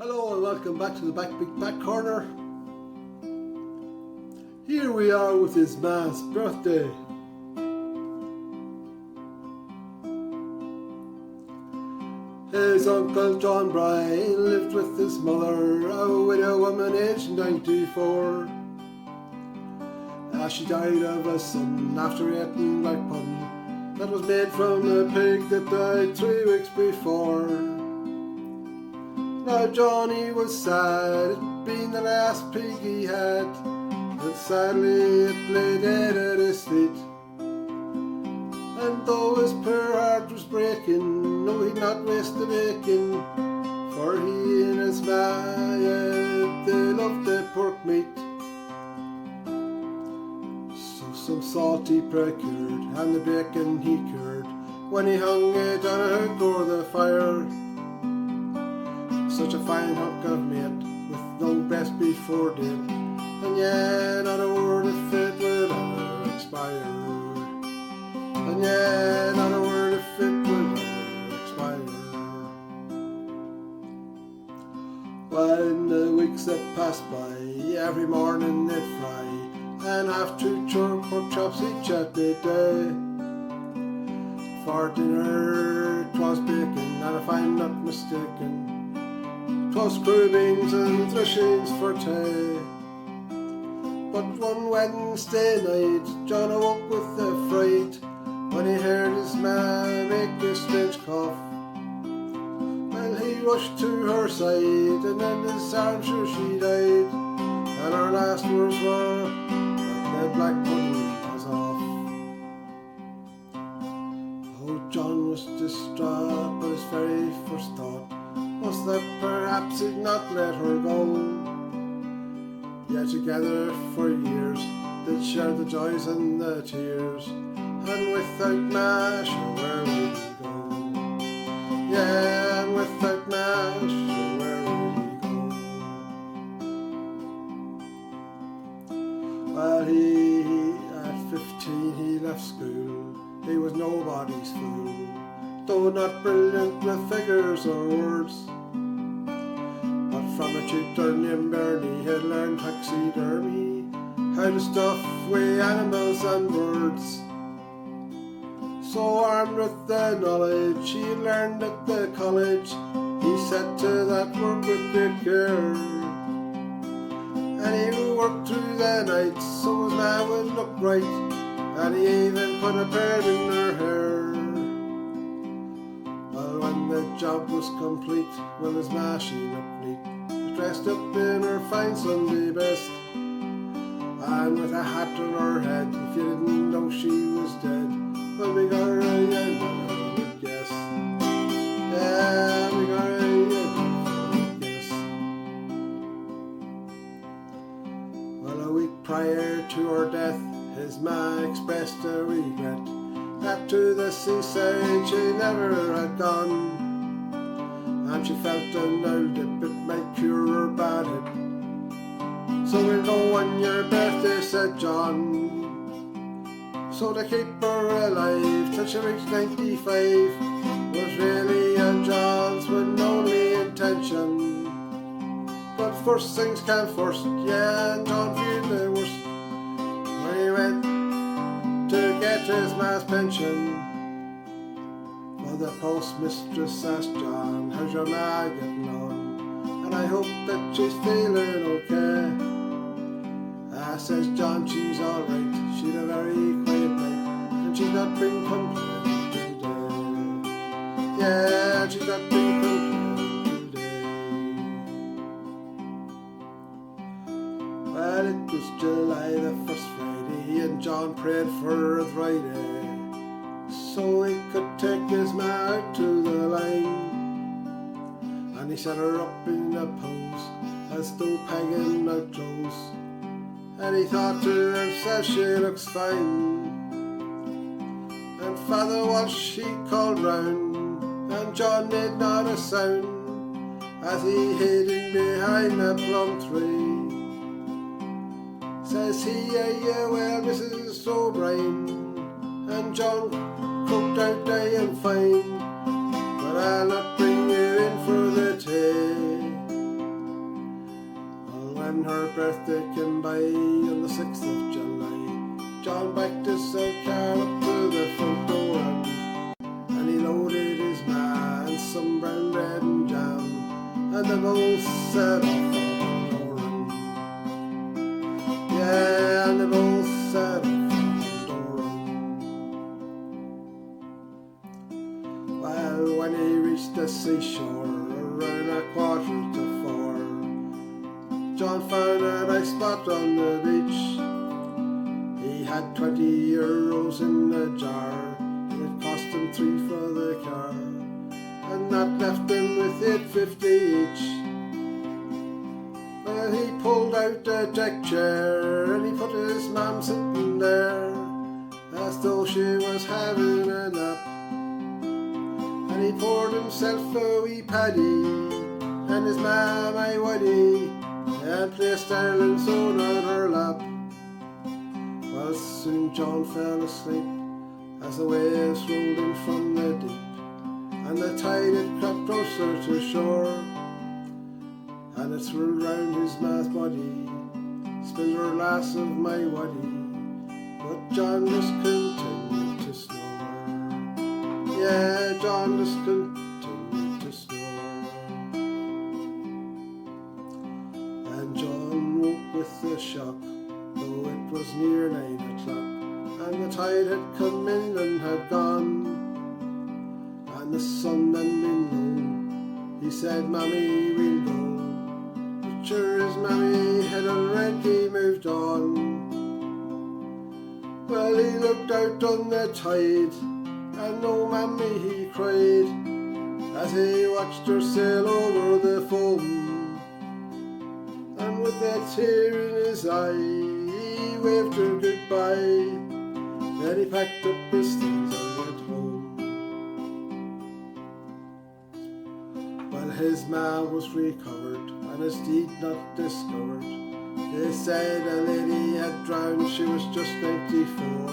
Hello and welcome back to the Big Back Corner. Here we are with his man's birthday. His uncle John Bryan lived with his mother, a widow woman aged 94. She died of a son after eating black pudding that was made from a pig that died 3 weeks before. Now Johnny was sad, it being the last pig he had, and sadly it lay dead at his feet. And though his poor heart was breaking, no, he'd not waste the bacon, for he and his wife, they loved the pork meat. So some salt he procured, and the bacon he cured, when he hung it on a hook o'er the fire. Such a fine hunk of meat, with no breast before date, and yet not a word if it would ever expire. And yet not a word if it would ever expire. Well, in the weeks that passed by, every morning they'd fry, and have 2 churn pork chops each at midday. For dinner 'twas bacon, and if I'm not mistaken, 'twas crew beans and threshings for tea. But one Wednesday night John awoke with a fright, when he heard his man make a strange cough. Well, he rushed to her side, and in his arms sure she died, and her last words were that the black pudding was off. Oh, John was distraught, but his very first thought was that perhaps he'd not let her go. Yet together for years they'd share the joys and the tears, and without mash, where would he go? Yeah, and without mash, where would he go? Well, at 15 he left school. He was nobody's fool, though not brilliant with figures or words. But from a tutor named Bernie he'd learned taxidermy, how to stuff away animals and birds. So armed with the knowledge he learned at the college, he set to that work with great care. And he worked through the nights so his man would look right, and he even put a bird in her hair. Well, when the job was complete, well, his ma, she looked neat, dressed up in her fine Sunday best, and with a hat on her head. If you didn't know she was dead, well, we got her a good guess. Yeah, we got her a good guess. Well, a week prior to her death, his ma expressed a regret that to the seaside she never had gone, and she felt an old dip, it might cure her bad hip. So we'll go on your birthday, said John. So to keep her alive till she reached 95 was really John's one only intention. But first things came first, yeah, and John feared the worst when he went to get his ma's pension. Well, the postmistress asked John, how's your ma getting on? And I hope that she's feeling okay. Says John, she's alright, she'd a very quiet night, and she's not been complaining today. Yeah, she's not been complaining today. Well, it was July the 1st Friday, and John prayed for arthritis, so he could take his ma out to the line. And he set her up in a pose, as though pegging out clothes, and he thought to himself, she looks fine. And Father Walsh he called round, and John made not a sound, as he hid in behind a plum tree. Says he, yeah, well, Mrs. O'Brien, and John croaked out day and fine, but I'll not bring you in for the tea. birthday came by on the 6th of July. John backed his car up to the front door and he loaded his ma and some brown bread and jam, and they both set off on a run. Yeah, and they both set off on a run. Well, when he reached the seashore around 3:15, John found a nice spot on the beach. He had 20 euros in a jar, and it cost him 3 for the car, and that left him with 8.50 each. Well, he pulled out a deck chair and he put his mam sitting there, as though she was having a nap. And he poured himself a wee paddy and his mam a waddy, and placed Ireland's own on her lap. Well, soon John fell asleep as the waves rolled in from the deep, and the tide had crept closer to shore, and it swirled round his ma's body, spilled her glass of my waddy, but John just continued to snore. Yeah, John just continued to snore. And John woke with a shock, though it was near 9 o'clock, and the tide had come in and had gone, and the sun had been low. He said, "Mammy, we'll go." But sure his mammy had already moved on. Well, he looked out on the tide, and "Oh, mammy," he cried, as he watched her sail over the foam. And with a tear in his eye, he waved her goodbye. Then he packed up his things and went home. Well, his ma was recovered and his deed not discovered. They said a lady had drowned, she was just 94.